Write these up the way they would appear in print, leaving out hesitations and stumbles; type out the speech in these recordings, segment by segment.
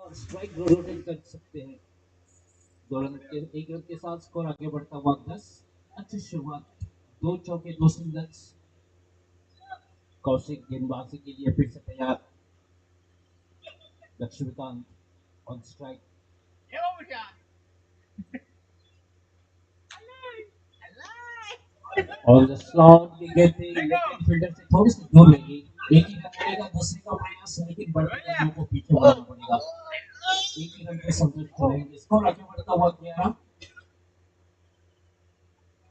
और strike rotate कर सकते हैं। 2 रन के 1 रन के साथ स्कोर आगे बढ़ता हुआ 10। अच्छी शुरुआत, 2 चौके 2 सिंगल्स। कौशिक गेंदबाजी के लिए फिर से तैयार। लक्ष्मीकांत ऑन स्ट्राइक और द स्लॉट की गेंद थी, लेकिन फील्डर से थोड़ी सी दूर लगी। एक ही रन मिलेगा, दूसरे का प्रयास, लेकिन बढ़ती गेंदों को पीछे बढ़ाना पड़ेगा। एक ही रन पे संतुष्ट रहेंगे। स्कोर आगे बढ़ता हुआ 11।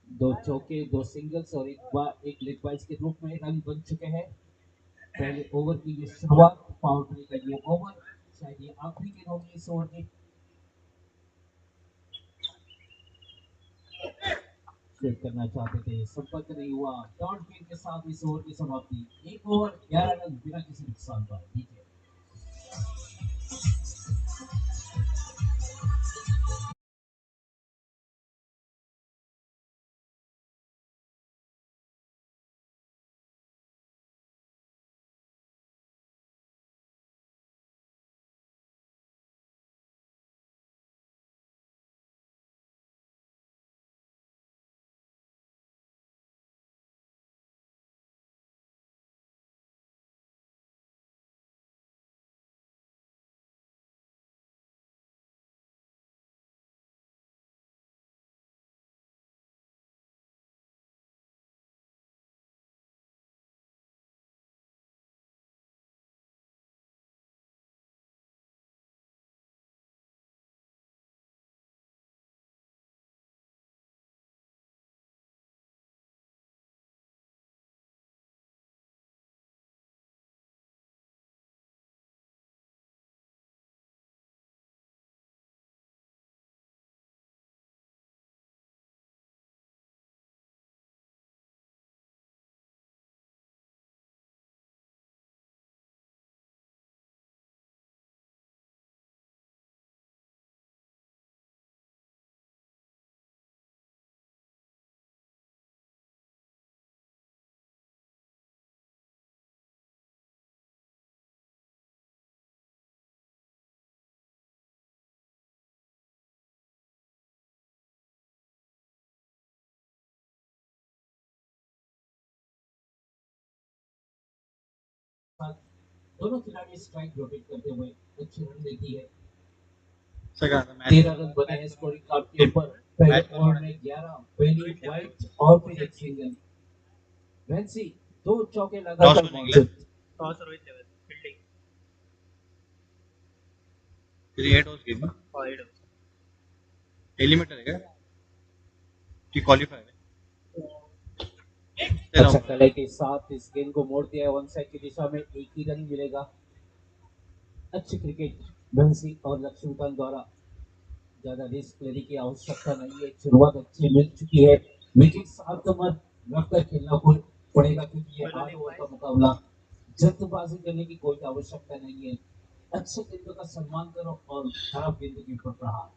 2 चौके 2 सिंगल्स और एक लेग बाइज के रूप में रन बन चुके हैं। पहले ओवर की ये शुरुआत, पावर प्ले का ये ओवर, शायद ये आखिरी गेंद होगी इस ओवर की। सेव करना चाहते थे, संपर्क नहीं हुआ। डॉट गेंद के साथ इस ओवर की समाप्ति। 1 ओवर 11 रन बिना किसी नुकसान पर। ठीक है। दोनों खिलाड़ी स्ट्राइक रोटेट करते हुए अच्छी रन देती है। 13 रन बने हैं स्कोरिंग कार्ड के ऊपर। पहले ओवर में 11, पहली वाइट और फिर एक सिंगल। वैंसी 2 चौके लगातार मौजूद। एलिमिनेटर है क्या कि क्वालिफायर है? अच्छा कले के साथ इस गेंद को मोड़ दिया है वन साइड की दिशा में। एक ही रन मिलेगा। अच्छी क्रिकेट वंशी और लक्ष्मीकांत द्वारा। ज्यादा रिस्क लेने की आवश्यकता नहीं है। शुरुआत अच्छी मिल चुकी है। विकेट साथ मत रखकर खेलना पड़ेगा, क्योंकि ये 8 ओवर का मुकाबला। जल्दबाजी करने की कोई आवश्यकता नहीं है। अच्छे गेंदों का सम्मान करो और खराब गेंदों के ऊपर प्रहार।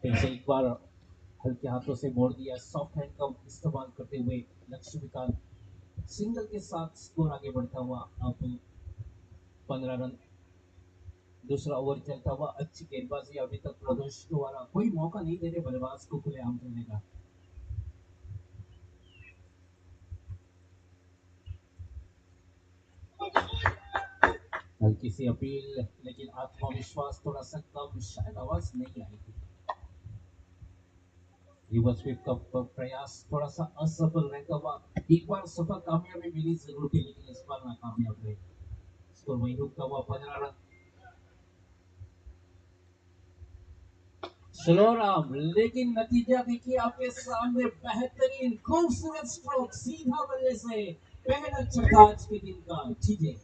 फिर से एक बार हल्के हाथों से मोड़ दिया, सॉफ्ट हैंड का इस्तेमाल करते हुए लक्ष्मीकांत सिंगल के साथ स्कोर आगे बढ़ता हुआ अब 15 रन। दूसरा ओवर चलता हुआ। अच्छी गेंदबाजी अभी तक प्रदर्शित हो रहा, कोई मौका नहीं दे रहे बल्लेबाज को खुलेआम खेलने का। हल्की सी अपील, लेकिन आत्मविश्वास थोड़ा सा कम, शायद आवाज नहीं आएगी। रिवर्स स्वीप का प्रयास थोड़ा सा असफल रहता हुआ। एक बार सफल कामयाबी मिली जरूर थी, लेकिन इस बार नाकामयाब रहे। स्कोर वही रुकता हुआ 15 रन। स्लो राम, लेकिन नतीजा देखिए आपके सामने। बेहतरीन खूबसूरत स्ट्रोक सीधा बल्ले से। पहला छक्का आज के दिन का। ठीक है।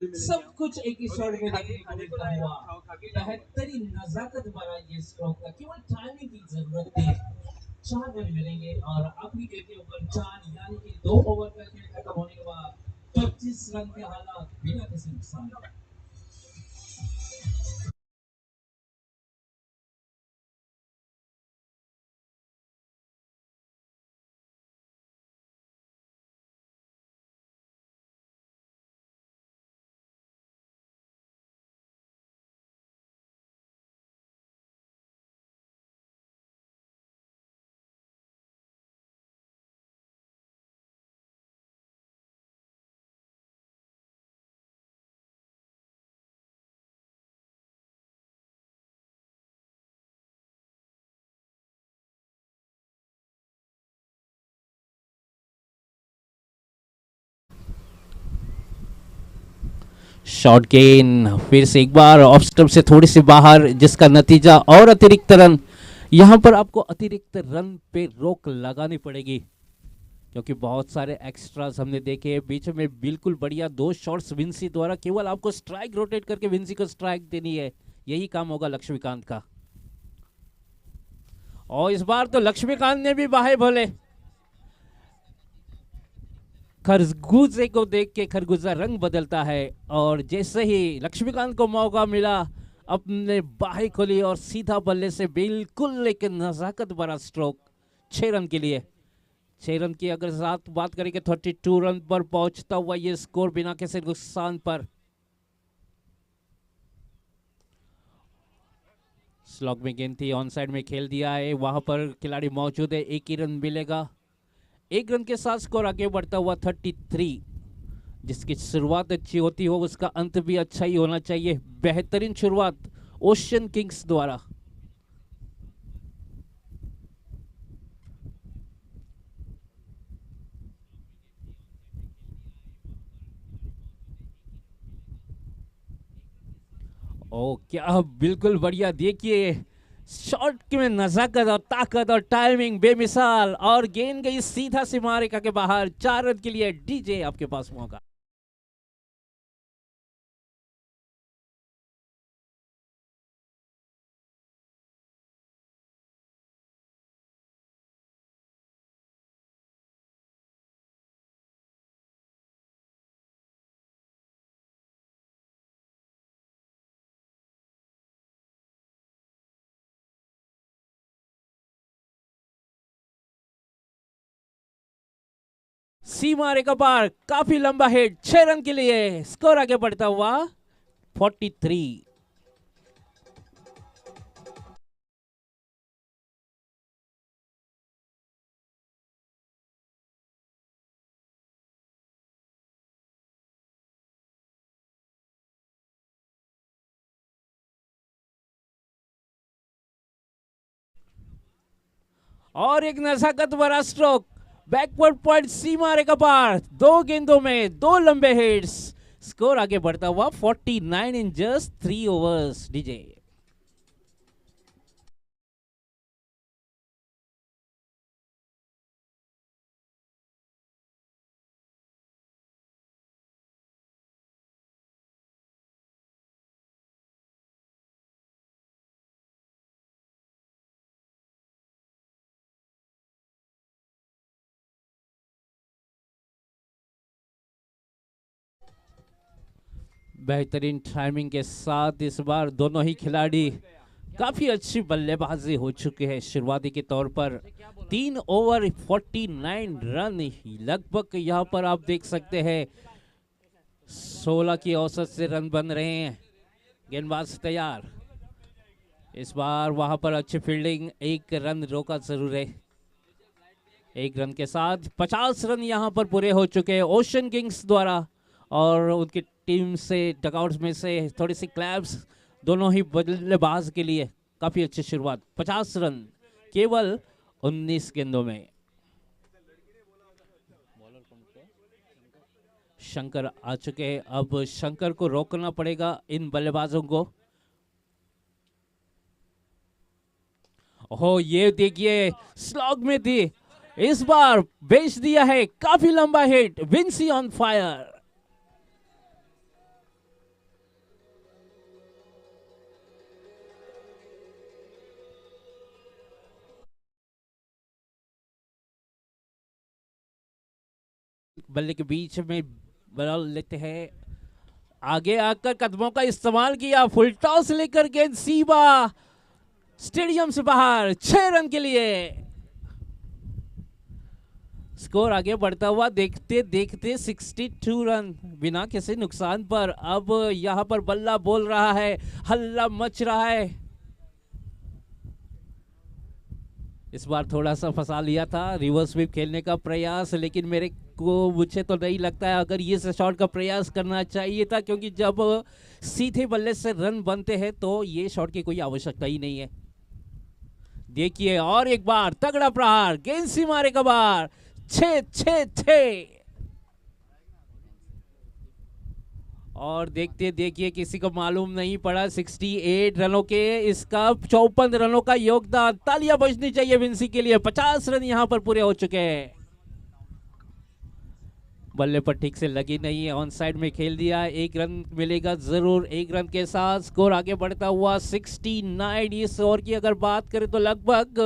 सब कुछ एक ही शॉट में देखने को मिलता हुआ। बेहतरीन नजाकत भरा ये स्ट्रोक था, केवल टाइमिंग की जरूरत थी। 4 रन मिलेंगे और आखिरी गेंद के ऊपर 4 यानी कि 2 ओवर का खेल खत्म होने के बाद 25 रन के हालात बिना किसी नुकसान के। शॉर्ट गेन फिर से एक बार ऑफ स्टंप से थोड़ी सी बाहर, जिसका नतीजा और अतिरिक्त रन। यहाँ पर आपको अतिरिक्त रन पे रोक लगानी पड़ेगी, क्योंकि बहुत सारे एक्स्ट्रास हमने देखे हैं बीच में। बिल्कुल बढ़िया 2 शॉट्स विंसी द्वारा, केवल आपको स्ट्राइक रोटेट करके विंसी को स्ट्राइक देनी है, यही काम होगा लक्ष्मीकांत का। और इस बार तो लक्ष्मीकांत ने भी बाहे बोले। खरगोजे को देख के खरगोजा रंग बदलता है, और जैसे ही लक्ष्मीकांत को मौका मिला अपने बाहें खोली और सीधा बल्ले से बिल्कुल एक नजाकत भरा स्ट्रोक 6 रन के लिए। 6 रन की अगर साथ बात करें कि 32 रन पर पहुंचता हुआ ये स्कोर बिना किसी नुकसान पर। स्लॉग में गेंद थी, ऑन साइड में खेल दिया है, वहां पर खिलाड़ी मौजूद है, एक ही रन मिलेगा। 1 रन के साथ स्कोर आगे बढ़ता हुआ 33। जिसकी शुरुआत अच्छी होती हो उसका अंत भी अच्छा ही होना चाहिए। बेहतरीन शुरुआत ओशियन किंग्स द्वारा। ओ क्या बिल्कुल बढ़िया, देखिए शॉट में नजाकत और ताकत और टाइमिंग बेमिसाल, और गेंद गई सीधा सीमा रेखा के बाहर। 4 रन के लिए डीजे आपके पास मौका। सीमा रेखा पार, काफी लंबा हिट, 6 रन के लिए स्कोर आगे बढ़ता हुआ 43। और एक नजाकत भरा स्ट्रोक, बैकवर्ड पॉइंट सीमा रेखा पार, 2 गेंदों में 2 लंबे हिट्स, स्कोर आगे बढ़ता हुआ 49 इन जस्ट 3 ओवर्स। डीजे बेहतरीन टाइमिंग के साथ इस बार दोनों ही खिलाड़ी काफी अच्छी बल्लेबाजी हो चुकी है शुरुआती के तौर पर। 3 ओवर 49 रन लगभग यहाँ पर आप देख सकते हैं 16 की औसत से रन बन रहे हैं। गेंदबाज तैयार, इस बार वहां पर अच्छी फील्डिंग, 1 रन रोका जरूर है। 1 रन के साथ 50 रन यहाँ पर पूरे हो चुके हैं ओशियन किंग्स द्वारा, और उनकी टीम से डगआउट्स में से थोड़ी सी क्लैप्स दोनों ही बल्लेबाज के लिए। काफी अच्छी शुरुआत, 50 रन केवल 19 गेंदों में। शंकर आ चुके हैं, अब शंकर को रोकना पड़ेगा इन बल्लेबाजों को। ओहो ये देखिए स्लॉग में थी, इस बार बेच दिया है, काफी लंबा हिट, विंसी ऑन फायर। बल्ले के बीच में बॉल लेते हैं, आगे आकर कदमों का इस्तेमाल किया, फुल टॉस लेकर गेंद सीबा स्टेडियम से बाहर 6 रन के लिए। स्कोर आगे बढ़ता हुआ देखते देखते 62 रन बिना किसी नुकसान पर। अब यहां पर बल्ला बोल रहा है, हल्ला मच रहा है। इस बार थोड़ा सा फंसा लिया था, रिवर्स स्वीप खेलने का प्रयास, लेकिन मुझे तो नहीं लगता है अगर ये शॉट का प्रयास करना चाहिए था, क्योंकि जब सीधे बल्ले से रन बनते हैं तो ये शॉट की कोई आवश्यकता ही नहीं है। देखिए और एक बार तगड़ा प्रहार, गेंद सी मारे का बार, 6-6-6। और देखते देखिए किसी को मालूम नहीं पड़ा 68 रनों के इसका 54 रनों का योगदान। तालियां बजनी चाहिए विंसी के लिए, 50 रन यहां पर पूरे हो चुके हैं। बल्ले पर ठीक से लगी नहीं है, ऑन साइड में खेल दिया, 1 रन मिलेगा जरूर। 1 रन के साथ स्कोर आगे बढ़ता हुआ 69। इस ओवर की अगर बात करें तो लगभग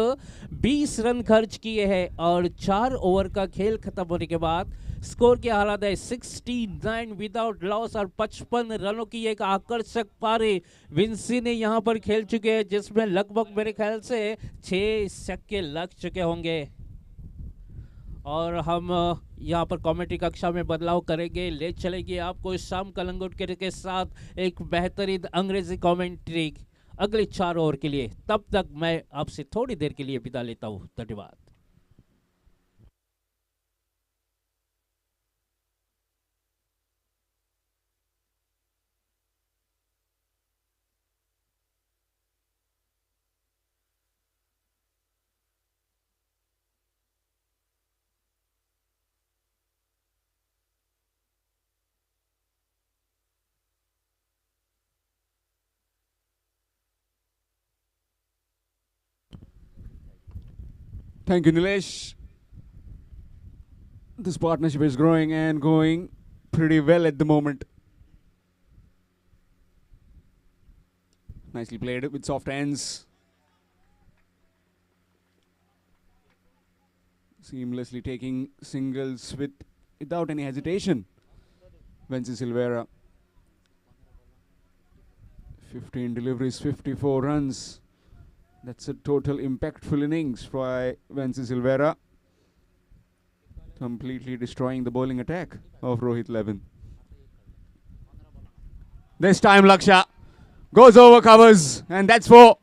20 रन खर्च किए हैं और 4 ओवर का खेल खत्म होने के बाद स्कोर के हालात है 69 विदाउट लॉस और 55 रनों की एक आकर्षक पारी विंसी ने यहां पर खेल चुके हैं, जिसमें लगभग मेरे ख्याल से 6 छक्के लग चुके होंगे। और हम यहाँ पर कमेंट्री कक्षा में बदलाव करेंगे, ले चलेंगे आपको शाम कलंगुटकर के साथ एक बेहतरीन अंग्रेजी कमेंट्री अगले 4 ओवर के लिए। तब तक मैं आपसे थोड़ी देर के लिए विदा लेता हूँ। धन्यवाद। Thank you, Nilesh. This partnership is growing and going pretty well at the moment. Nicely played with soft hands. Seamlessly taking singles without any hesitation. Venci Silvera. 15 deliveries, 54 runs. That's a total impactful innings by Venci Silvera. Completely destroying the bowling attack of Rohit Levin. This time Laksha goes over covers, and that's 4.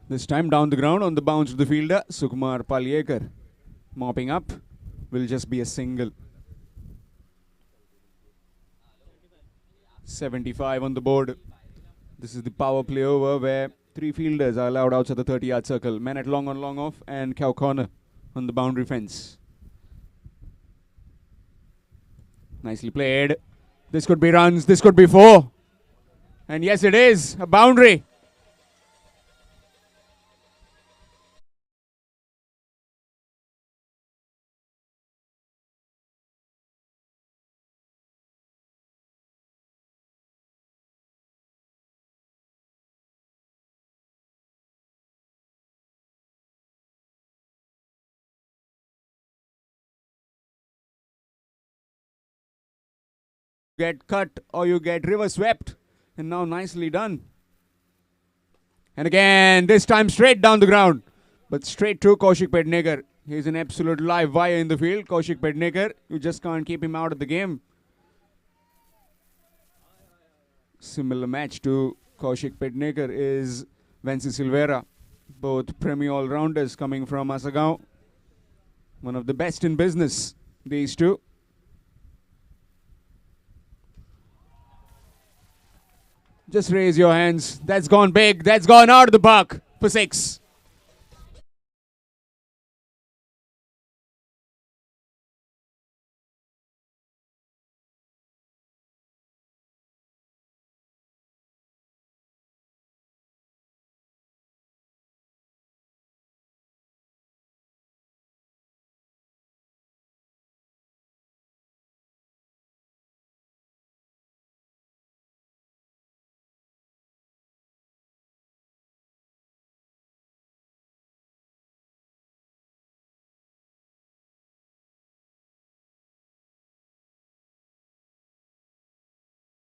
This time down the ground on the bounce of the fielder, Sukumar Palyekar. Mopping up will just be a single. 75 on the board. This is the power play over where 3 fielders are allowed outside the 30-yard circle. Men at long on, long off, and cow corner on the boundary fence. Nicely played. This could be runs, this could be 4. And yes, it is a boundary. Get cut or you get river swept, and now nicely done. And again, this time straight down the ground, but straight to Kaushik Pednekar. He's an absolute live wire in the field. Kaushik Pednekar, you just can't keep him out of the game. Similar match to Kaushik Pednekar is Venci Silvera, both Premier all-rounders coming from Asagaon. One of the best in business, these two. Just raise your hands. That's gone big. That's gone out of the park for 6.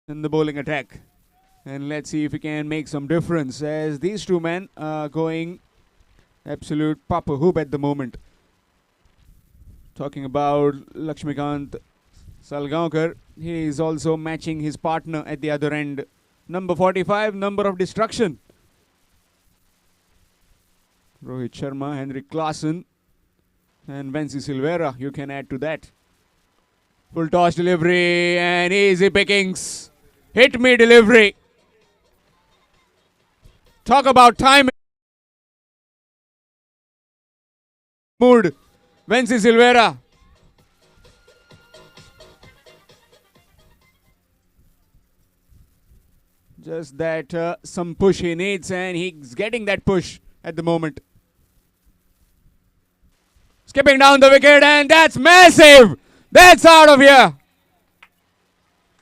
in the bowling attack. And let's see if he can make some difference, as these two men are going absolute papa hoop at the moment. Talking about Lakshmikant Salgaonkar, he is also matching his partner at the other end. Number 45, number of destruction. Rohit Sharma, Henrik Klassen, and Vency Silvera, you can add to that. Full toss delivery and easy pickings. Hit me delivery. Talk about time. Mood. Vency Silvera. Just that some push he needs, and he's getting that push at the moment. Skipping down the wicket, and that's massive. That's out of here.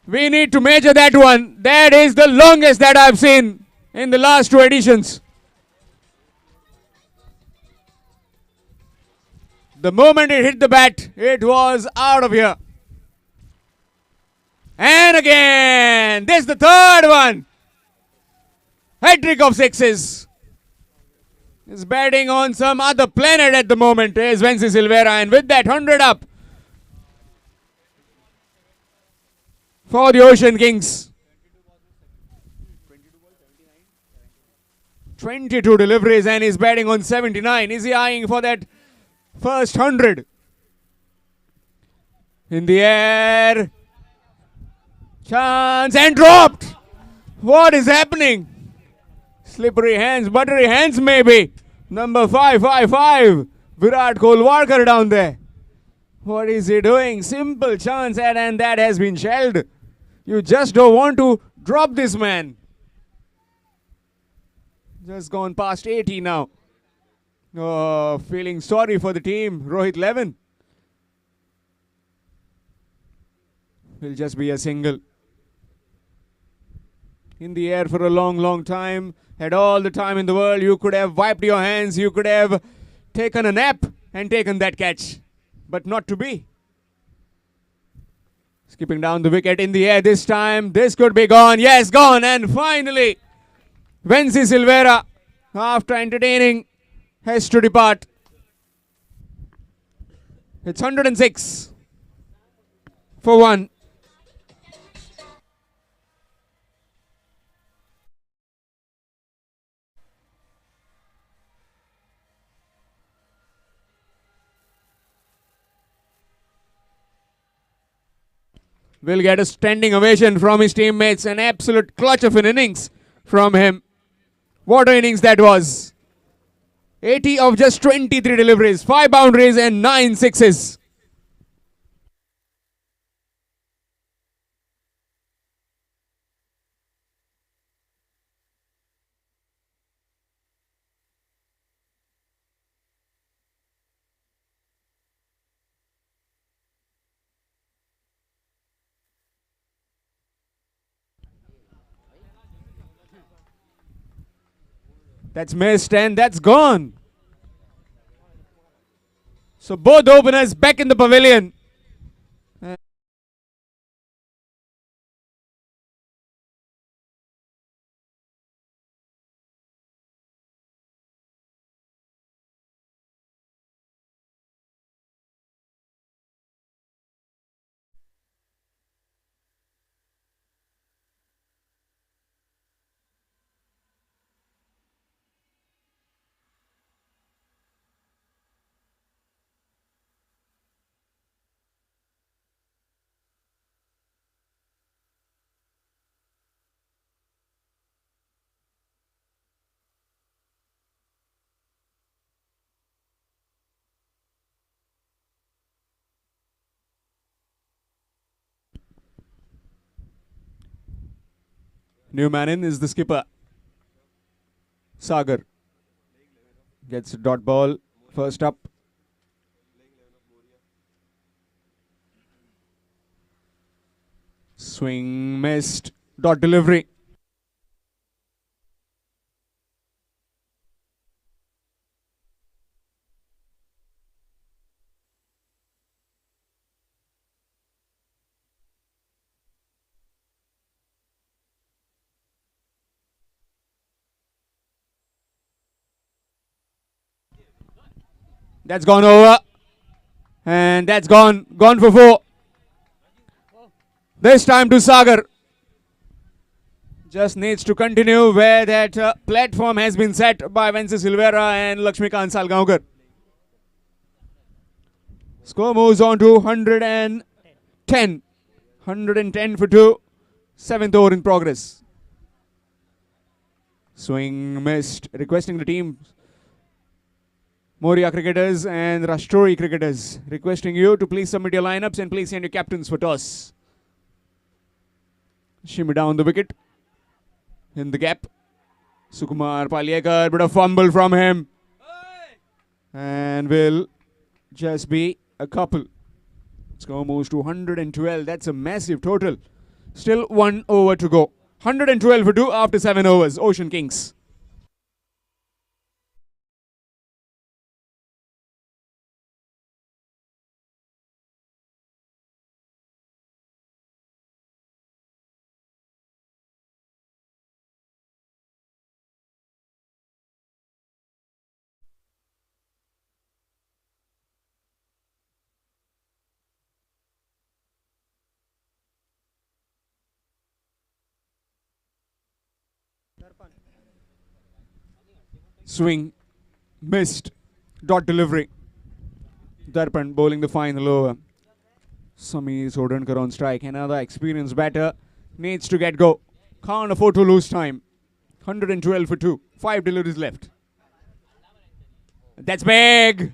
We need to measure that one. That is the longest that I've seen in the last two editions. The moment it hit the bat, it was out of here. And again, this is the third one. Hat-trick of sixes. Is batting on some other planet at the moment is Vency Silvera, and with that 100 up for the Ocean Kings. 22 deliveries and he's batting on 79. Is he eyeing for that first 100? In the air. Chance and dropped. What is happening? Slippery hands, buttery hands maybe. Number 555. Virat Kolwarkar down there. What is he doing? Simple chance and that has been shelled. You just don't want to drop this man. Just gone past 80 now. Oh, feeling sorry for the team. Rohit Levin. Will just be a single. In the air for a long time. Had all the time in the world. You could have wiped your hands. You could have taken a nap and taken that catch. But not to be. Skipping down the wicket in the air this time. This could be gone. Yes, gone. And finally, Vency Silvera, after entertaining, has to depart. It's 106 for 1. Will get a standing ovation from his teammates. An absolute clutch of an innings from him. What an innings that was. 80 of just 23 deliveries, 5 boundaries and 9 sixes. That's missed and that's gone. So both openers back in the pavilion. Newmanin is the skipper. Sagar gets a dot ball. First up. Swing missed. Dot delivery. That's gone over. And that's gone for 4. This time to Sagar. Just needs to continue where that platform has been set by Vences Silvera and Lakshmikant Salgaonkar. Score moves on to 110. 110 for 2. 7th over in progress. Swing missed. Requesting the team, Moria cricketers and Rastory cricketers, requesting you to please submit your lineups and please send your captains for toss. Shimmy down the wicket. In the gap. Sukumar Palyekar, bit of fumble from him. And will just be a couple. Score moves to 112. That's a massive total. Still 1 over to go. 112 for 2 after 7 overs. Ocean Kings. Swing missed. Dot delivery. Darpan bowling the final over. Samir Sodankar on strike. Another experienced batter needs to get go. Can't afford to lose time. 112 for 2. 5 deliveries left. That's big.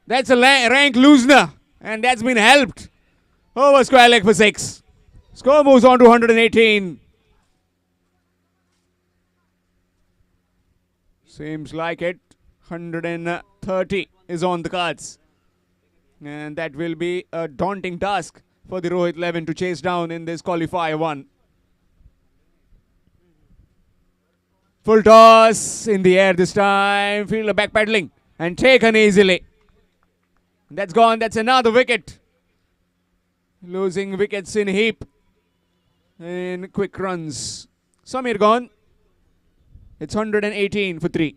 That's a rank loosener. And that's been helped. Over square leg for 6. Score moves on to 118. Seems like it. 130 is on the cards. And that will be a daunting task for the Rohit 11 to chase down in this qualifier 1. Full toss in the air this time. Fielder backpedaling and taken easily. That's gone. That's another wicket. Losing wickets in heap in quick runs. Samir gone. It's 118 for 3.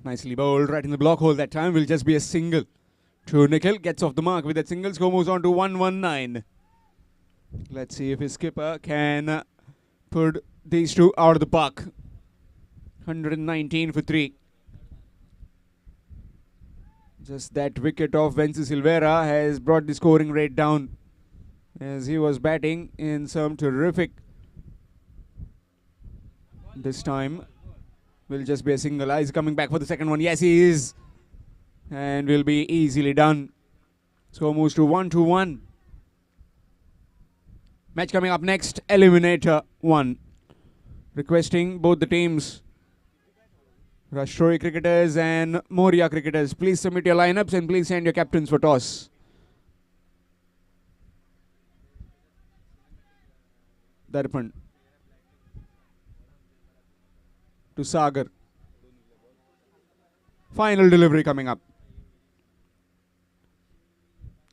Nicely bowled right in the block hole that time. Will just be a single to Nikhil. Gets off the mark with that single. Score moves on to 119. Let's see if his skipper can put these two out of the park. 119 for 3. Just that wicket of Vences Silvera has brought the scoring rate down, as he was batting in some terrific. This time will just be a single. He's coming back for the second one. Yes, he is. And will be easily done. Score moves to 1-1. Match coming up next. Eliminator 1. Requesting both the teams, Rastory cricketers and Moria cricketers, please submit your lineups and please send your captains for toss. Darpan to Sagar. Final delivery coming up.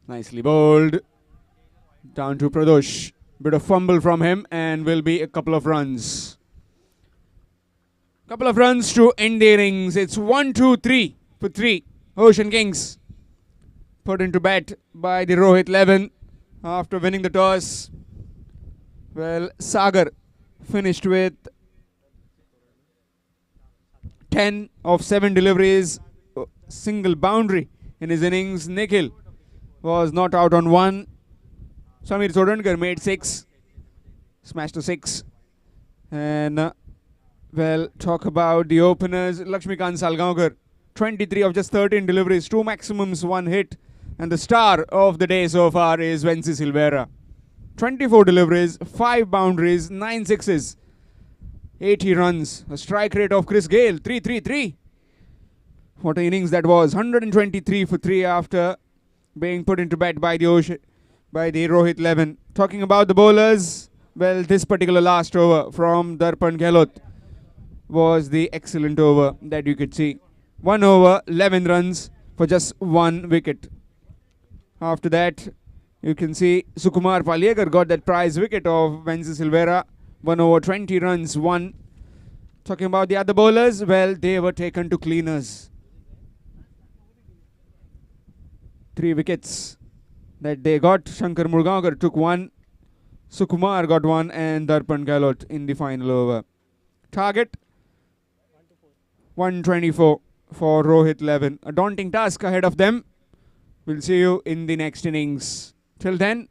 Nicely bowled. Down to Pradosh. Bit of fumble from him and will be a couple of runs. Couple of runs to end the innings. It's 1-2-3 for 3. Ocean Kings put into bat by the Rohit 11 after winning the toss. Well, Sagar finished with 10 of 7 deliveries, single boundary in his innings. Nikhil was not out on 1. Samir Sodankar made 6, smashed a 6, and Well, talk about the openers. Lakshmikant Salgaonkar, 23 of just 13 deliveries, 2 maximums, 1 hit. And the star of the day so far is Venci Silvera. 24 deliveries, 5 boundaries, 9 sixes, 80 runs. A strike rate of Chris Gale, 333. What an innings that was. 123 for 3 after being put into bat by the Rohit Levin. Talking about the bowlers, well, this particular last over from Darpan Gehlot was the excellent over that you could see. 1 over, 11 runs for just 1 wicket. After that, you can see Sukumar Paliyekar got that prize wicket of Venci Silvera. 1 over, 20 runs, 1. Talking about the other bowlers, well, they were taken to cleaners. 3 wickets that they got. Shankar Murgaonkar took 1, Sukumar got 1, and Darpan Gehlot in the final over. Target 124 for Rohit Levin. A daunting task ahead of them. We'll see you in the next innings. Till then,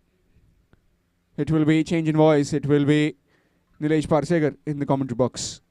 it will be change in voice. It will be Nilesh Parsegar in the commentary box.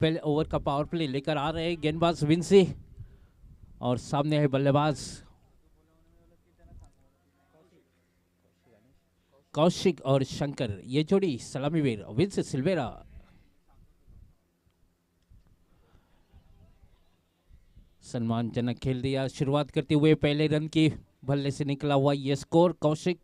पहले over का power play लेकर आ रहे हैं गेंदबाज Vinci और सामने है बल्लेबाज कौशिक और शंकर। ये जोड़ी सलामीवीर विंसी सिल्वेरा। सम्मानजनक खेल दिया। शुरुआत करते हुए पहले रन की बल्ले से निकला हुआ ये स्कोर। कौशिक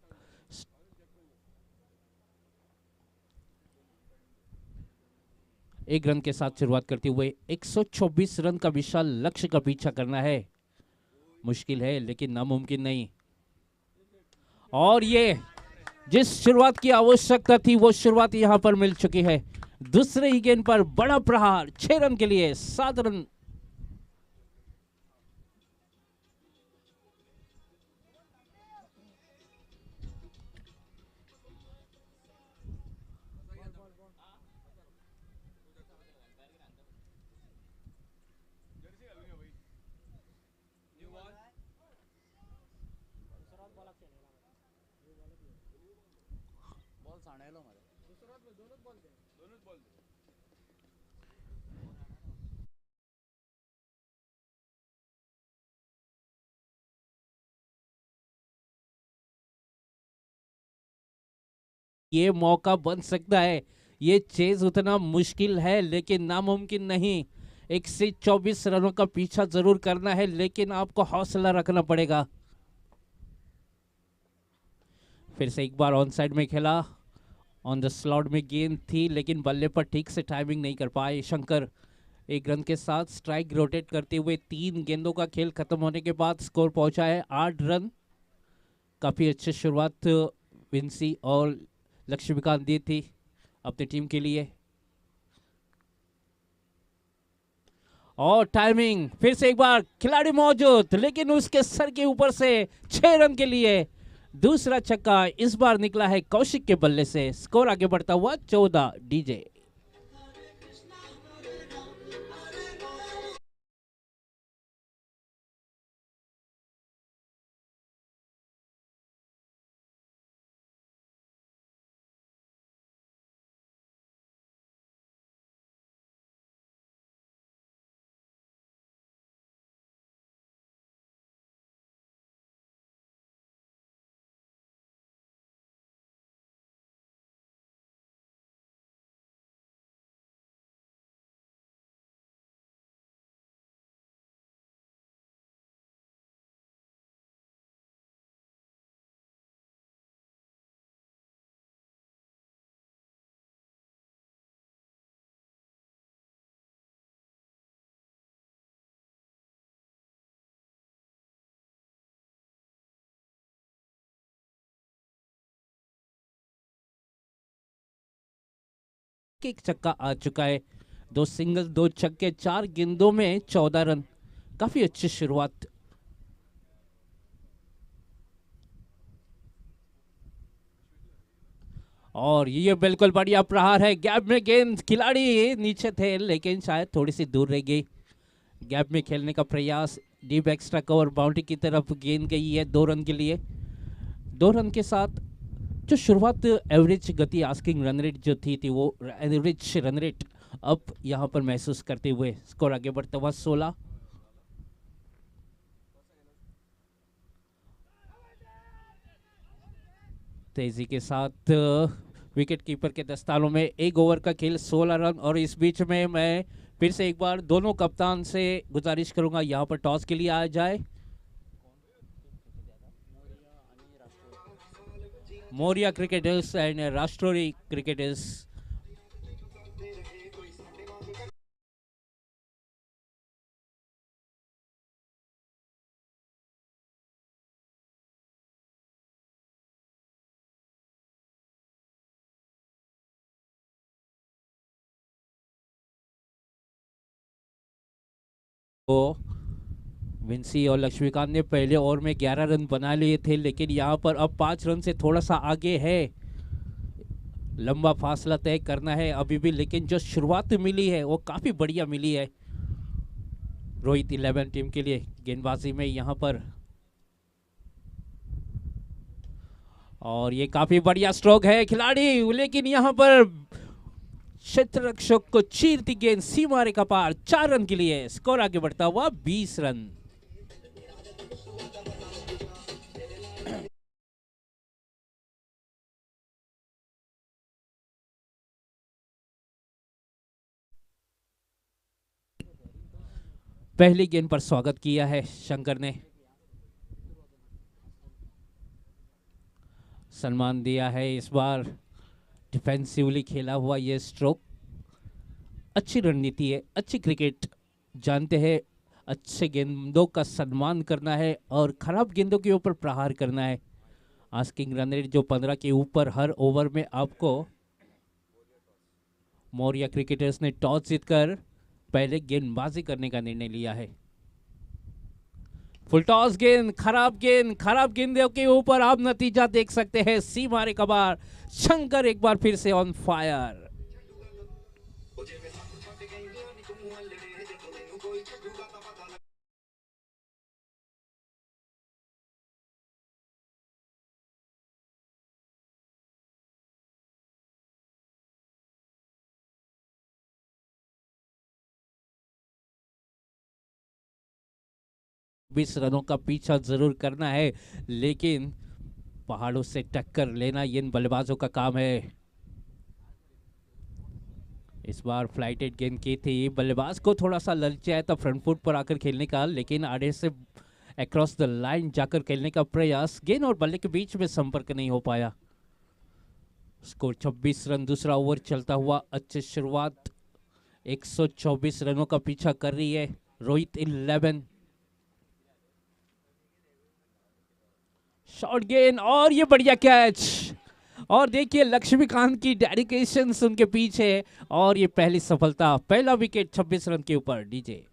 एक रन के साथ शुरुआत करते हुए 124 रन का विशाल लक्ष्य का पीछा करना है। मुश्किल है लेकिन नामुमकिन नहीं। और ये जिस शुरुआत की आवश्यकता थी वो शुरुआत यहां पर मिल चुकी है। दूसरे ही गेंद पर बड़ा प्रहार 6 रन के लिए 7 रन। ये मौका बन सकता है। ये चेज उतना मुश्किल है लेकिन नामुमकिन नहीं। 124 रनों का पीछा जरूर करना है लेकिन आपको हौसला रखना पड़ेगा। फिर से एक बार ऑन साइड में खेला ऑन द स्लॉट में गेंद थी, लेकिन बल्ले पर ठीक से टाइमिंग नहीं कर पाए शंकर। एक रन के साथ स्ट्राइक रोटेट करते हुए 3 गेंदों का खेल खत्म होने के बाद स्कोर पहुंचा है 8 रन। काफ़ी अच्छी शुरुआत विंसी और लक्ष्मीकांत दी थी अपनी टीम के लिए। और टाइमिंग फिर से एक बार खिलाड़ी मौजूद, लेकिन उसके सर के ऊपर से 6 रन के लिए दूसरा छक्का इस बार निकला है कौशिक के बल्ले से। स्कोर आगे बढ़ता हुआ 14 डीजे। एक छक्का आ चुका है, 2 सिंगल 2 छक्के 4 गेंदों में 14 रन। काफी अच्छी शुरुआत। और ये बिल्कुल बढ़िया प्रहार है, गैप में गेंद, खिलाड़ी नीचे थे लेकिन शायद थोड़ी सी दूर रह गई। गैप में खेलने का प्रयास, डीप एक्स्ट्रा कवर बाउंड्री की तरफ गेंद गई है 2 रन के लिए। 2 रन के साथ जो शुरुआत एवरेज गति आस्किंग रन रेट जो थी वो एवरेज रन रेट अब यहाँ पर महसूस करते हुए स्कोर आगे बढ़ता हुआ 16। तेजी के साथ विकेट कीपर के दस्तानों में 1 ओवर का खेल 16 रन। और इस बीच में मैं फिर से एक बार दोनों कप्तान से गुजारिश करूंगा यहाँ पर टॉस के लिए आ जाए। मोरिया क्रिकेटर्स एंड राष्ट्रोरी क्रिकेटर्स। तो विंसी और लक्ष्मीकांत ने पहले ओवर में 11 रन बना लिए थे, लेकिन यहाँ पर अब 5 रन से थोड़ा सा आगे है। लंबा फासला तय करना है अभी भी, लेकिन जो शुरुआत मिली है वो काफ़ी बढ़िया मिली है रोहित 11 टीम के लिए गेंदबाजी में यहाँ पर। और ये काफ़ी बढ़िया स्ट्रोक है खिलाड़ी, लेकिन यहाँ पर क्षेत्ररक्षक को चीरती गेंद सीमा रेखा पार। 4 रन के लिए स्कोर आगे बढ़ता हुआ 20 रन। पहली गेंद पर स्वागत किया है शंकर ने, सम्मान दिया है इस बार। डिफेंसिवली खेला हुआ ये स्ट्रोक, अच्छी रणनीति है, अच्छी क्रिकेट जानते हैं। अच्छे गेंदों का सम्मान करना है और खराब गेंदों के ऊपर प्रहार करना है। आस्किंग रन रेट जो 15 के ऊपर हर ओवर में आपको। मौर्या क्रिकेटर्स ने टॉस जीतकर पहले गेंदबाजी करने का निर्णय लिया है। फुल टॉस गेंद, खराब गेंदों के ऊपर आप नतीजा देख सकते हैं सीमा रेखा पार। शंकर एक बार फिर से ऑन फायर। बीस रनों का पीछा जरूर करना है, लेकिन पहाड़ों से टक्कर लेना इन बल्लेबाजों का काम है। इस बार फ्लाइटेड गेंद की थी, बल्लेबाज को थोड़ा सा ललचाया था फ्रंट फुट पर आकर खेलने का, लेकिन आड़े से अक्रॉस द लाइन जाकर खेलने का प्रयास, गेंद और बल्ले के बीच में संपर्क नहीं हो पाया। स्कोर 26 रन, दूसरा ओवर चलता हुआ, अच्छी शुरुआत, 124 रनों का पीछा कर रही है रोहित 11। शॉर्ट गेंद और ये बढ़िया कैच, और देखिए लक्ष्मीकांत की डेडिकेशन उनके पीछे, और ये पहली सफलता, पहला विकेट 26 रन के ऊपर। डीजे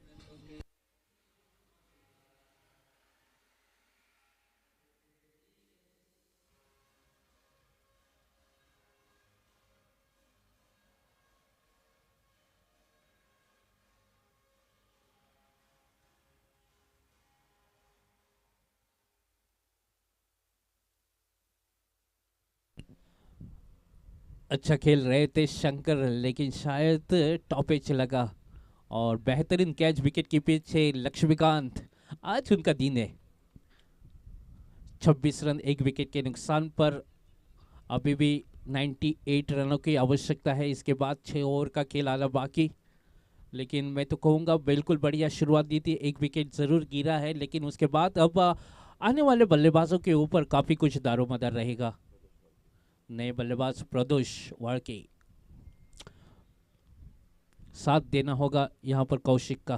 अच्छा खेल रहे थे शंकर, लेकिन शायद टॉप एज लगा, और बेहतरीन कैच विकेट के पीछे लक्ष्मीकांत, आज उनका दिन है। 26 रन एक विकेट के नुकसान पर, अभी भी 98 रनों की आवश्यकता है, इसके बाद 6 ओवर का खेल आना बाकी। लेकिन मैं तो कहूँगा बिल्कुल बढ़िया शुरुआत दी थी, एक विकेट ज़रूर गिरा है, लेकिन उसके बाद अब आने वाले बल्लेबाजों के ऊपर काफ़ी कुछ दारोमदार रहेगा। नए बल्लेबाज प्रदोष वाड़के, साथ देना होगा यहाँ पर कौशिक का।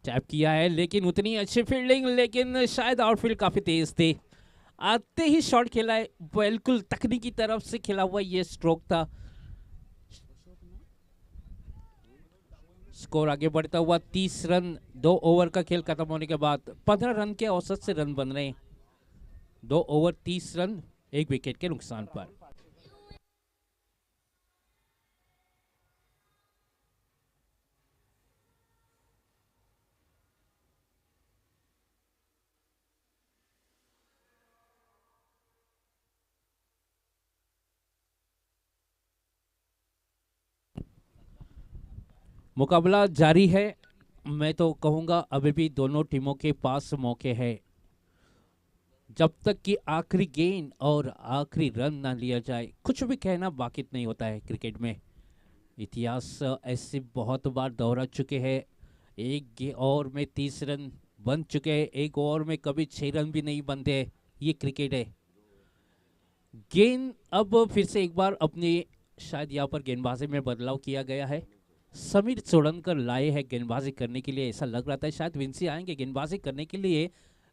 टैप किया है, लेकिन उतनी अच्छी फील्डिंग, लेकिन शायद आउटफील्ड काफी तेज थे, आते ही शॉट खेला है, बिल्कुल तकनीकी तरफ से खेला हुआ ये स्ट्रोक था। स्कोर आगे बढ़ता हुआ 30 रन, 2 ओवर का खेल खत्म होने के बाद 15 रन के औसत से रन बन रहे हैं। 2 ओवर 30 रन एक विकेट के नुकसान पर। मुकाबला जारी है, मैं तो कहूँगा अभी भी दोनों टीमों के पास मौके हैं, जब तक कि आखिरी गेंद और आखिरी रन ना लिया जाए कुछ भी कहना बाकी नहीं होता है क्रिकेट में। इतिहास ऐसे बहुत बार दोहरा चुके हैं, एक ओवर में 30 रन बन चुके हैं, एक ओवर में कभी 6 रन भी नहीं बनते, ये क्रिकेट है। गेंद अब फिर से एक बार अपनी, शायद यहाँ पर गेंदबाजी में बदलाव किया गया है, समीर चोड़नकर लाए हैं गेंदबाजी करने के लिए, ऐसा लग रहा था शायद विंसी आएंगे गेंदबाजी करने के लिए,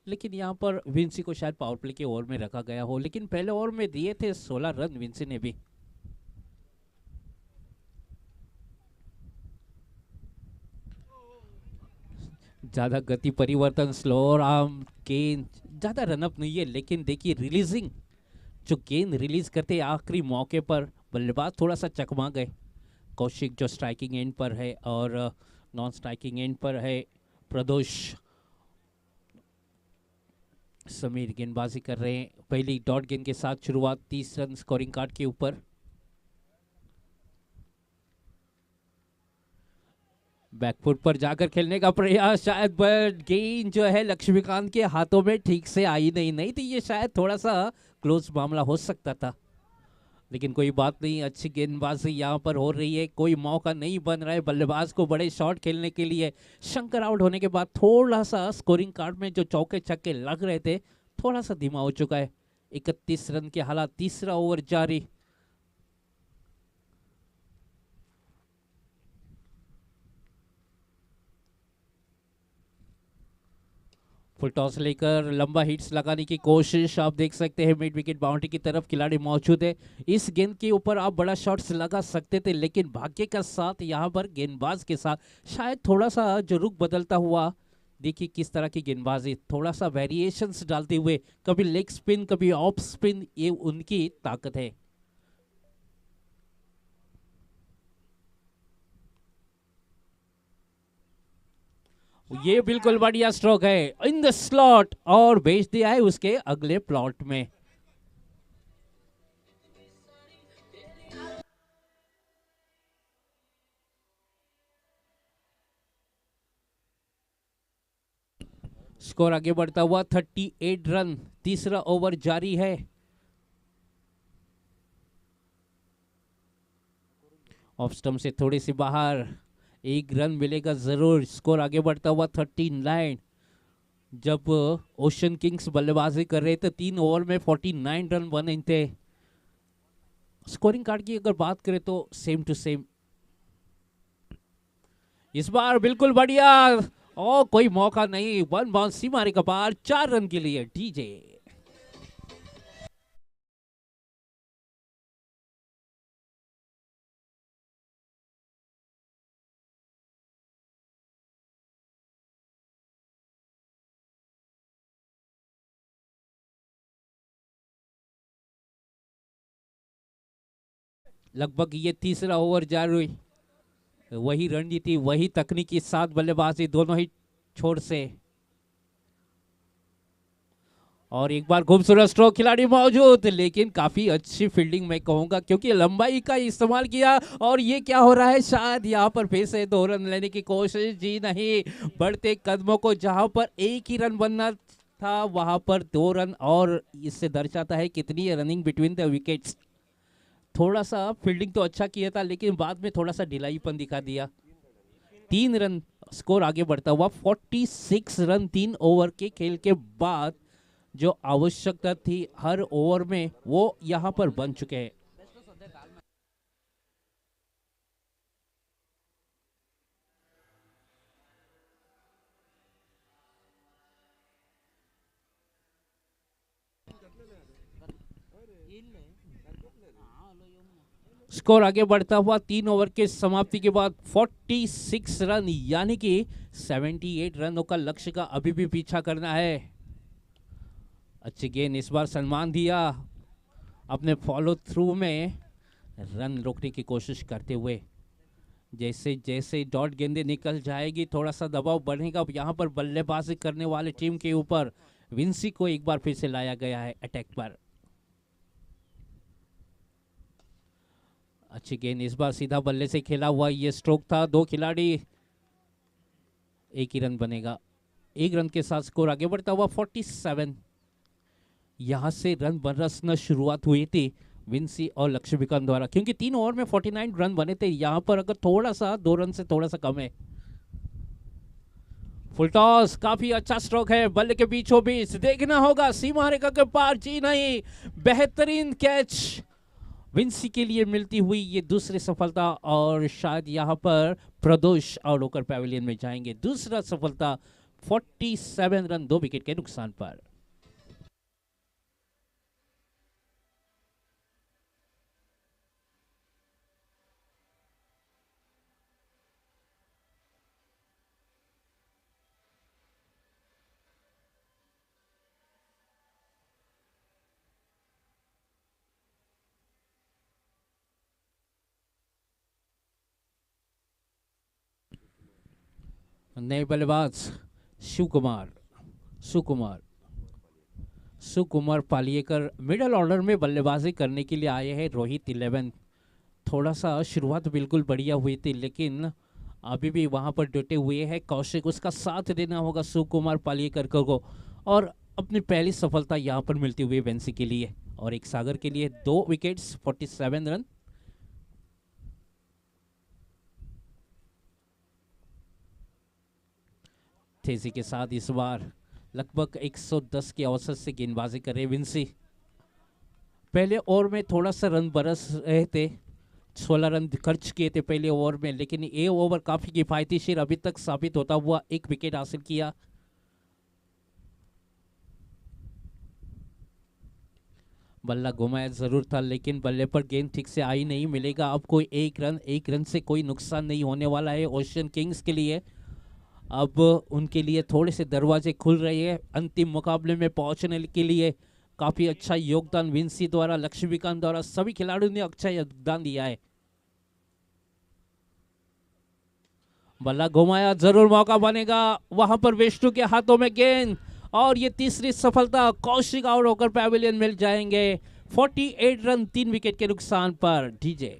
लेकिन यहाँ पर विंसी को शायद पावर प्ले के ओवर में रखा गया हो, लेकिन पहले ओवर में दिए थे 16 रन विंसी ने भी। ज्यादा गति परिवर्तन, स्लोअर आर्म गेंद, ज्यादा रनअप नहीं है, लेकिन देखिए रिलीजिंग, जो गेंद रिलीज करते आखिरी मौके पर बल्लेबाज थोड़ा सा चकमा गए। कौशिक जो स्ट्राइकिंग एंड पर है और नॉन स्ट्राइकिंग एंड पर है प्रदोष। समीर गेंदबाजी कर रहे हैं, पहली डॉट गेंद के साथ शुरुआत, 30 रन स्कोरिंग कार्ड के ऊपर। बैकफुट पर जाकर खेलने का प्रयास, शायद बट गेंद जो है लक्ष्मीकांत के हाथों में ठीक से आई नहीं तो ये शायद थोड़ा सा क्लोज मामला हो सकता था, लेकिन कोई बात नहीं, अच्छी गेंदबाजी यहाँ पर हो रही है, कोई मौका नहीं बन रहा है बल्लेबाज को बड़े शॉट खेलने के लिए। शंकर आउट होने के बाद थोड़ा सा स्कोरिंग कार्ड में जो चौके छक्के लग रहे थे थोड़ा सा धीमा हो चुका है। 31 रन के हालात, तीसरा ओवर जारी। फुल टॉस लेकर लंबा हिट्स लगाने की कोशिश, आप देख सकते हैं मिड विकेट बाउंड्री की तरफ खिलाड़ी मौजूद है, इस गेंद के ऊपर आप बड़ा शॉट्स लगा सकते थे, लेकिन भाग्य का साथ यहाँ पर गेंदबाज के साथ शायद थोड़ा सा जो रुख बदलता हुआ, देखिए किस तरह की गेंदबाजी, थोड़ा सा वेरिएशंस डालते हुए, कभी लेग स्पिन कभी ऑफ स्पिन, ये उनकी ताकत है। ये बिल्कुल बढ़िया स्ट्रोक है इन द स्लॉट, और भेज दिया है उसके अगले प्लॉट में। स्कोर आगे बढ़ता हुआ 38 रन, तीसरा ओवर जारी है। ऑफ स्टंप से थोड़ी सी बाहर, एक रन मिलेगा जरूर, स्कोर आगे बढ़ता हुआ 39। जब ओशन किंग्स बल्लेबाजी कर रहे थे 3 ओवर में 49 रन बने थे। स्कोरिंग कार्ड की अगर बात करें तो सेम टू सेम। इस बार बिल्कुल बढ़िया, और कोई मौका नहीं, वन बाउंस सीमा के पार 4 रन के लिए डीजे। लगभग ये तीसरा ओवर जा रही, वही रणनीति वही तकनीकी साथ बल्लेबाजी दोनों ही छोर से। और एक बार खूबसूरत स्ट्रोक खिलाड़ी मौजूद, लेकिन काफी अच्छी फील्डिंग मैं कहूंगा क्योंकि लंबाई का इस्तेमाल किया। और ये क्या हो रहा है, शायद यहाँ पर फिर से 2 रन लेने की कोशिश, जी नहीं, बढ़ते कदमों को जहां पर एक ही रन बनना था वहां पर 2 रन, और इससे दर्शाता है कितनी रनिंग बिटवीन द विकेट्स। थोड़ा सा फील्डिंग तो अच्छा किया था लेकिन बाद में थोड़ा सा ढिलाईपन दिखा दिया। 3 रन स्कोर आगे बढ़ता हुआ 46 रन 3 ओवर के खेल के बाद जो आवश्यकता थी हर ओवर में वो यहां पर बन चुके हैं। स्कोर आगे बढ़ता हुआ 3 ओवर के समाप्ति के बाद 46 रन यानी कि 78 रनों का लक्ष्य का अभी भी पीछा करना है। अच्छी गेंद, इस बार सलमान दिया अपने फॉलो थ्रू में रन रोकने की कोशिश करते हुए। जैसे जैसे डॉट गेंदें निकल जाएगी थोड़ा सा दबाव बढ़ेगा यहाँ पर बल्लेबाजी करने वाले टीम के ऊपर। विंसी को एक बार फिर से लाया गया है अटैक पर। अच्छी गेंद, इस बार सीधा बल्ले से खेला हुआ ये स्ट्रोक था। 2 खिलाड़ी, एक ही रन बनेगा। 1 रन के साथ स्कोर आगे बढ़ता हुआ 47। यहां से रन बरसना शुरुआत हुई थी विंसी और लक्ष्मीकांत द्वारा, क्योंकि 3 ओवर में 49 रन बने थे। यहां पर अगर थोड़ा सा 2 रन से थोड़ा सा कम है। फुल टॉस, काफी अच्छा स्ट्रोक है, बल्ले के बीचों बीच देखना होगा सीमा रेखा के पार, जी नहीं, बेहतरीन कैच विंसी के लिए मिलती हुई ये दूसरी सफलता। और शायद यहां पर प्रदोष आउट होकर पैविलियन में जाएंगे। दूसरा सफलता 47 रन 2 विकेट के नुकसान पर। नए बल्लेबाज शिवकुमार सुकुमार सुकुमार पालियेकर मिडल ऑर्डर में बल्लेबाजी करने के लिए आए हैं। रोहित 11। थोड़ा सा शुरुआत बिल्कुल बढ़िया हुई थी लेकिन अभी भी वहां पर डटे हुए हैं कौशिक, उसका साथ देना होगा सुकुमार पालियेकर को। और अपनी पहली सफलता यहां पर मिलती हुई वेंसी के लिए और एक सागर के लिए 2 विकेट्स 47 रन। तेजी के साथ इस बार लगभग 110 के औसत से गेंदबाजी कर रहे विंसी। पहले ओवर में थोड़ा सा रन बरस रहे थे, 16 रन खर्च किए थे पहले ओवर में, लेकिन ये ओवर काफी किफायती शेर अभी तक साबित होता हुआ 1 विकेट हासिल किया। बल्ला घुमाया जरूर था लेकिन बल्ले पर गेंद ठीक से आई नहीं, मिलेगा अब कोई 1 रन से कोई नुकसान नहीं होने वाला है ओशियन किंग्स के लिए। अब उनके लिए थोड़े से दरवाजे खुल रहे हैं अंतिम मुकाबले में पहुंचने के लिए। काफी अच्छा योगदान विंसी द्वारा, लक्ष्मीकांत द्वारा, सभी खिलाड़ियों ने अच्छा योगदान दिया है। बल्ला घुमाया, जरूर मौका बनेगा वहां पर विष्णु के हाथों में गेंद, और ये तीसरी सफलता, कौशिक आउट होकर पैविलियन मिल जाएंगे 48 रन 3 विकेट के नुकसान पर। डीजे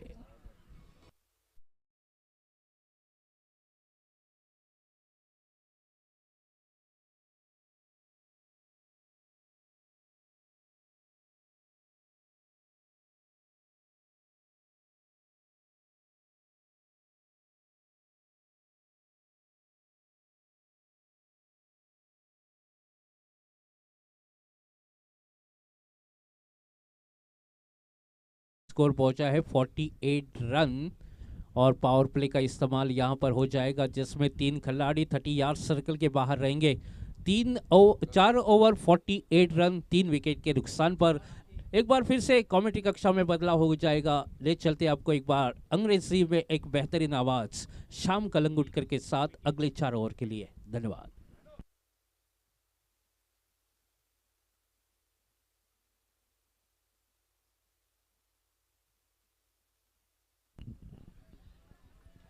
स्कोर पहुंचा है 48 रन और पावर प्ले का इस्तेमाल यहां पर हो जाएगा, जिसमें 3 खिलाड़ी 30 यार्ड सर्कल के बाहर रहेंगे। 4 ओवर 48 रन, 3 विकेट के नुकसान पर। एक बार फिर से कमेंट्री कक्षा में बदलाव हो जाएगा। ले चलते आपको एक बार अंग्रेजी में एक बेहतरीन आवाज शाम कलंगुटकर के साथ अगले 4 ओवर के लिए। धन्यवाद।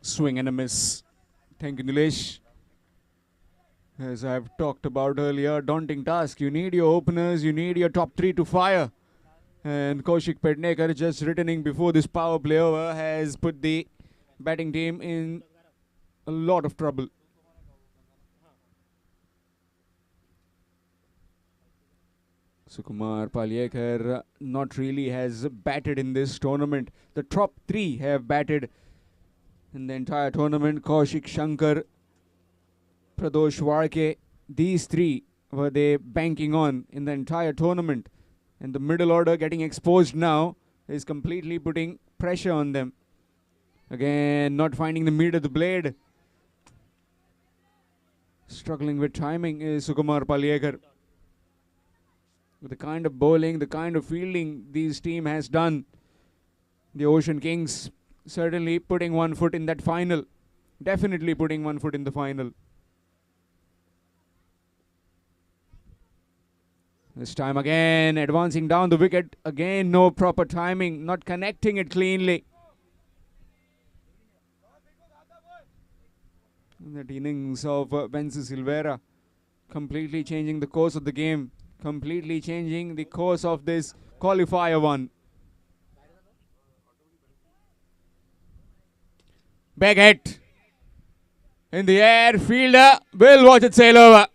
Swing and a miss. Thank you, Nilesh. As I've talked about earlier, daunting task. You need your openers, you need your top 3 to fire. And Kaushik Pednekar, just returning before this power play over, has put the batting team in a lot of trouble. Sukumar Palyekar not really has batted in this tournament. The top 3 have batted in the entire tournament. Kaushik Shankar, Pradosh Warke, these 3 were they banking on in the entire tournament. And the middle order getting exposed now is completely putting pressure on them. Again, not finding the meat of the blade. Struggling with timing is Sukumar Palyekar. With the kind of bowling, the kind of fielding this team has done, the Ocean Kings certainly putting one foot in that final. Definitely putting one foot in the final. This time again, advancing down the wicket. Again, no proper timing, not connecting it cleanly. That innings of Venci Silvera completely changing the course of the game. Completely changing the course of this qualifier one. Big hit. In the air, fielder will watch it sail over.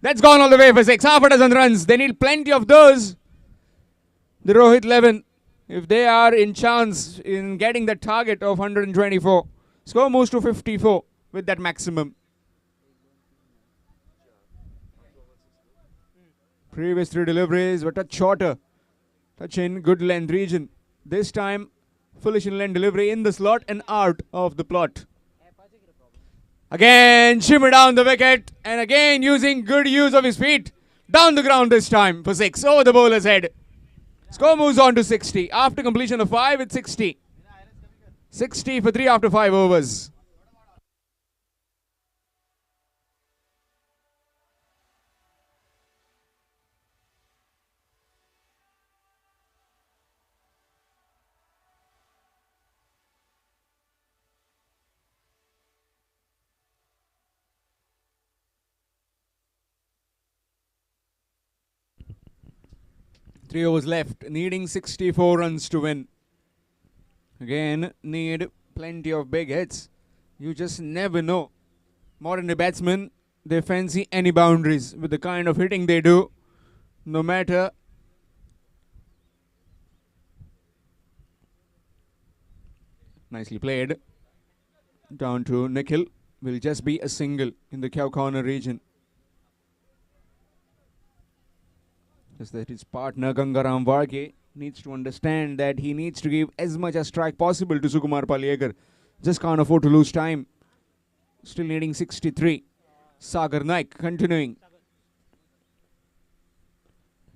That's gone all the way for 6. Half a dozen runs. They need plenty of those. The Rohit 11, if they are in chance in getting the target of 124. Score moves to 54 with that maximum. Previous 3 deliveries were touch shorter. Touch in good length region. This time, foolish in length delivery in the slot and out of the plot. Again, shimmer down the wicket, and again using good use of his feet. Down the ground this time for 6, over the bowler's head. Score moves on to 60. After completion of 5, it's 60. 60 for 3 after 5 overs. Three overs left, needing 64 runs to win. Again, need plenty of big hits. You just never know. Modern day batsmen, they fancy any boundaries with the kind of hitting they do. No matter nicely played. Down to Nikhil. Will just be a single in the cow corner region. Just that his partner Gangaram Varke needs to understand that he needs to give as much as strike possible to Sukumar Palyekar. Just can't afford to lose time. Still needing 63. Sagar Naik continuing.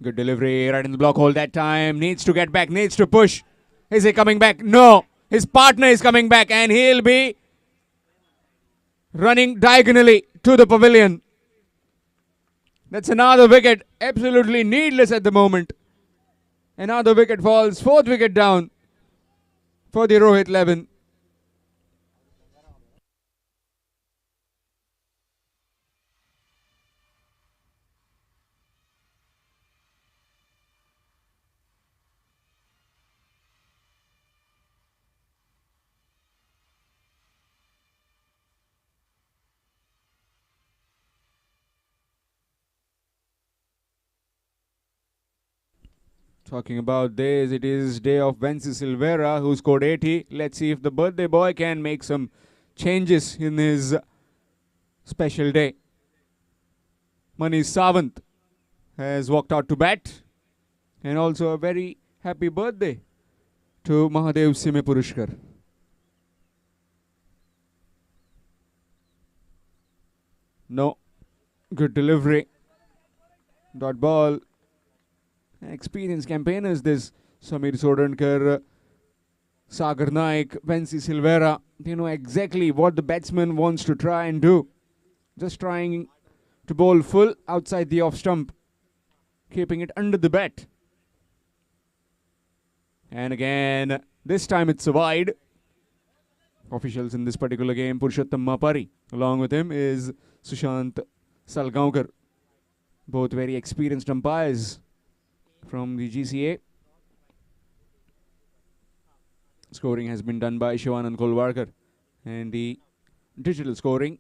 Good delivery right in the block hole that time. Needs to get back, needs to push. Is he coming back? No. His partner is coming back and he'll be running diagonally to the pavilion. That's another wicket. Absolutely needless at the moment. Another wicket falls. 4th wicket down for the Rohit 11. Talking about days, it is day of Venci Silvera who scored 80. Let's see if the birthday boy can make some changes in his special day. Manish Sawant has walked out to bat, and also a very happy birthday to Mahadev Sime Purushkar. No. Good delivery. Dot ball. Experienced campaigners this. Samir Sodankar, Sagar Naik, Venci Silvera. They know exactly what the batsman wants to try and do. Just trying to bowl full outside the off stump. Keeping it under the bat. And again, this time it's a wide. Officials in this particular game, Purushottam Mapari. Along with him is Sushant Salgaonkar. Both very experienced umpires from the GCA. Scoring has been done by Shivanand Kolwarkar. And the digital scoring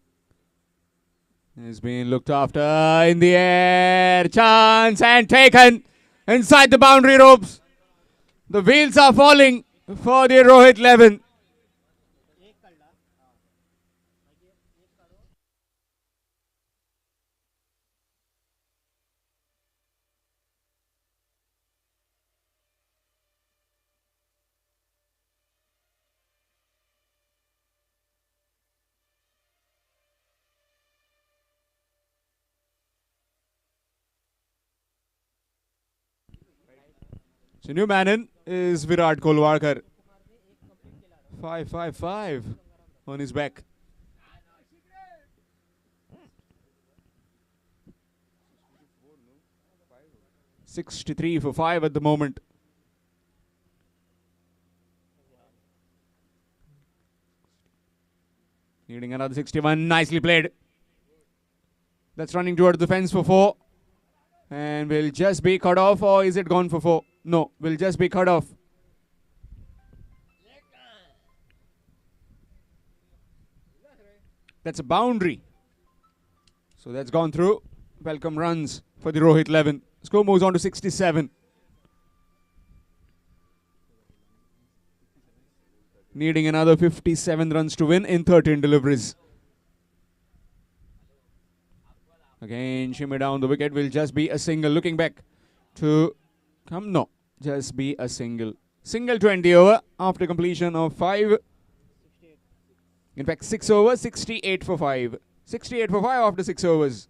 has been looked after in the air. Chance and taken inside the boundary ropes. The wheels are falling for the Rohit 11. So new man in is Virat Kolwarkar. 5-5-5 on his back. $63 for 5 at the moment. Needing another 61. Nicely played. That's running towards the fence for 4. And will just be cut off, or is it gone for 4? No, will just be cut off. That's a boundary. So that's gone through. Welcome runs for the Rohit 11. Score moves on to 67. Needing another 57 runs to win in 13 deliveries. Again, shimmy down the wicket. Will just be a single. Looking back to come. No, just be a single. Single 20 over after completion of 5. In fact, 6 overs, 68 for 5. 68 for 5 after 6 overs.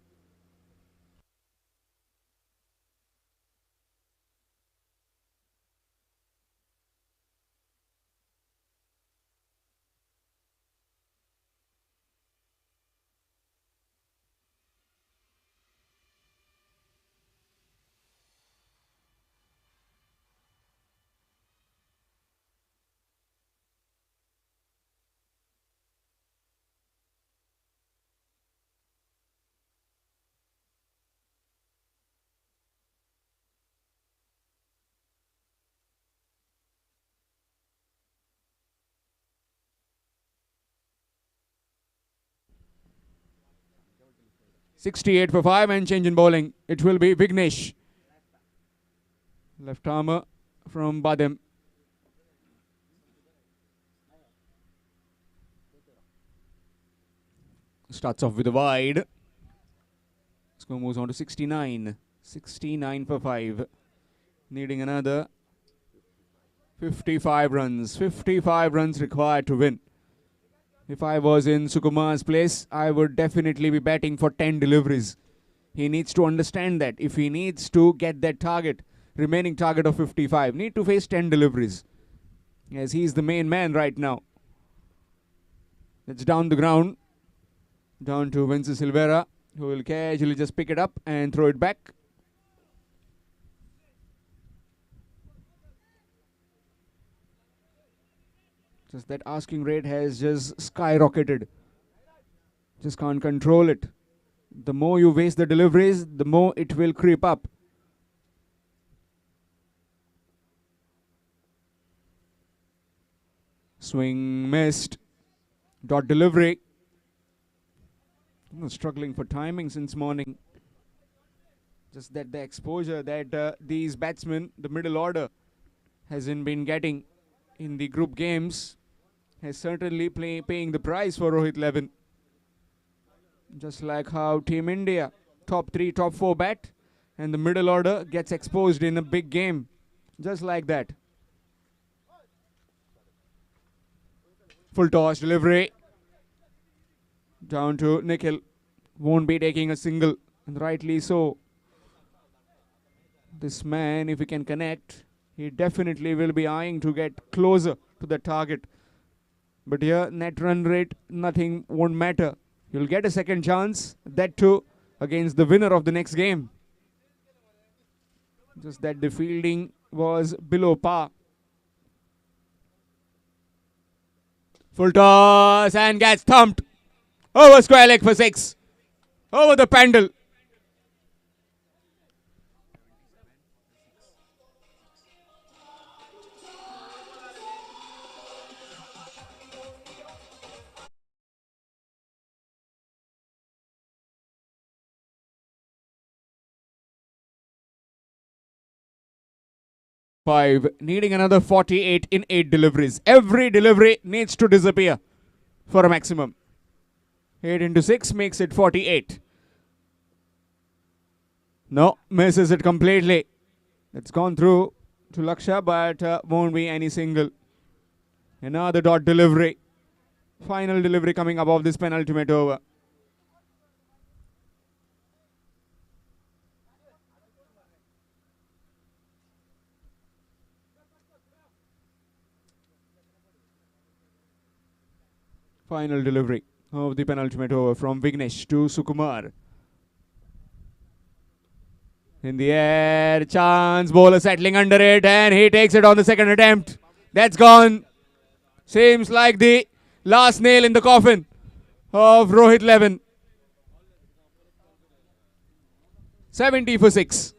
$68 for 5 and change in bowling. It will be Vignesh. Left armour from Badem. Starts off with a wide. Score moves on to 69. 69 for 5. Needing another 55 runs. 55 runs required to win. If I was in Sukumar's place, I would definitely be batting for 10 deliveries. He needs to understand that. If he needs to get that target, remaining target of 55, need to face 10 deliveries. As he's the main man right now. It's down the ground. Down to Venci Silvera, who will casually just pick it up and throw it back. Just that asking rate has just skyrocketed. Just can't control it. The more you waste the deliveries, the more it will creep up. Swing missed. Dot delivery. Struggling for timing since morning. Just that the exposure that these batsmen, the middle order, hasn't been getting in the group games has certainly paying the price for Rohit 11. Just like how Team India, top 3, top 4 bat, and the middle order gets exposed in a big game. Just like that. Full toss delivery. Down to Nikhil. Won't be taking a single. And rightly so. This man, if he can connect, he definitely will be eyeing to get closer to the target. But here, net run rate, nothing won't matter. You'll get a second chance. That too against the winner of the next game. Just that the fielding was below par. Full toss and gets thumped. Over square leg for 6. Over the pendle. Five, needing another 48 in 8 deliveries. Every delivery needs to disappear for a maximum. 8 into 6 makes it 48. No, misses it completely. It's gone through to Laksha, but won't be any single. Another dot delivery. Final delivery coming above this penultimate over. Final delivery of the penultimate over from Vignesh to Sukumar. In the air, chance, bowler settling under it, and he takes it on the second attempt. That's gone. Seems like the last nail in the coffin of Rohit Levin. 70 for 6.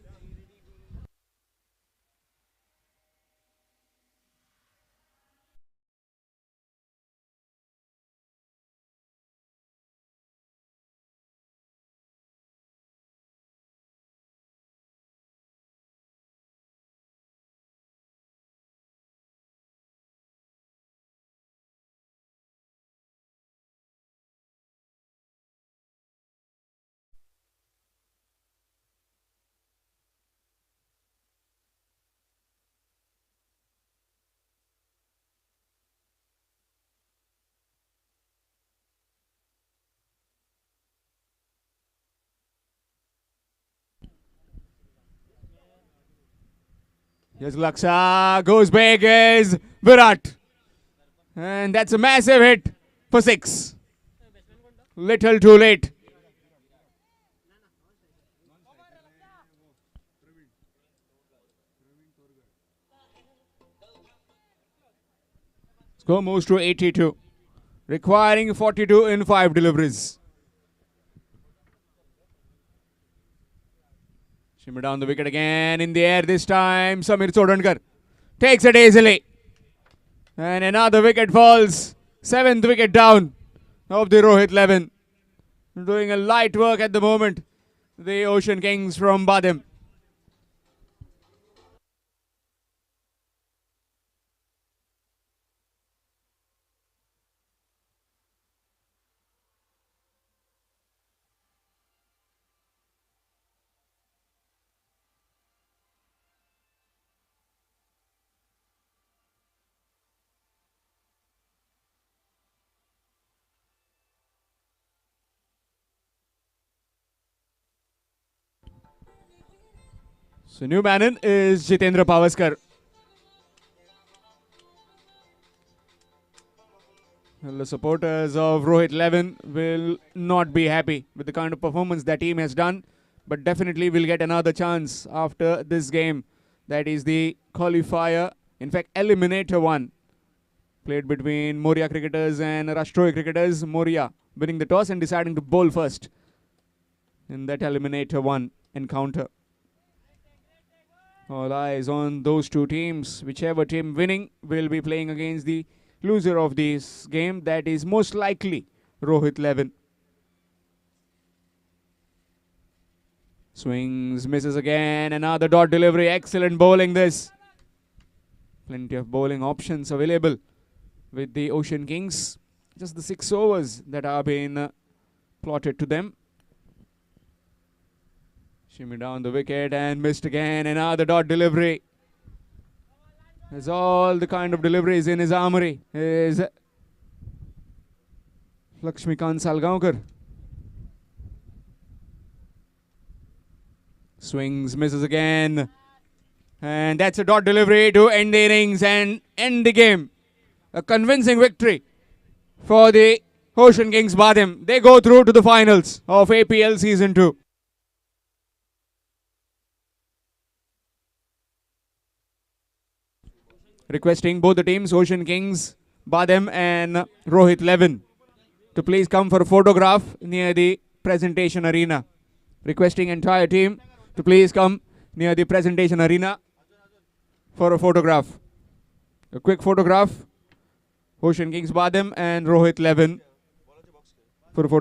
Here's Laksha, goes big is Virat. And that's a massive hit for 6. Little too late. Score moves to 82, requiring 42 in 5 deliveries. Shimmer down the wicket again, in the air this time. Samir Chodankar takes it easily. And another wicket falls. 7th wicket down of the Rohit Levin. Doing a light work at the moment. The Ocean Kings from Badem. So new batsman is Jitendra Pavaskar. Well, the supporters of Rohit Levin will not be happy with the kind of performance that team has done, but definitely will get another chance after this game. That is the qualifier, in fact eliminator one, played between Moria cricketers and Rashtroy cricketers. Moria winning the toss and deciding to bowl first in that eliminator one encounter. All eyes on those two teams. Whichever team winning will be playing against the loser of this game. That is most likely Rohit Levin. Swings, misses again. Another dot delivery. Excellent bowling this. Plenty of bowling options available with the Ocean Kings. Just the 6 overs that are being plotted to them. Shimmy down the wicket and missed again. Another dot delivery. There's all the kind of deliveries in his armory. His Lakshmikant Salgaonkar. Swings, misses again. And that's a dot delivery to end the innings and end the game. A convincing victory for the Ocean Kings Badem. They go through to the finals of APL Season 2. Requesting both the teams, Ocean Kings Badem and Rohit Levin, to please come for a photograph near the presentation arena. Requesting entire team to please come near the presentation arena for a photograph. A quick photograph. Ocean Kings Badem and Rohit Levin for a photograph.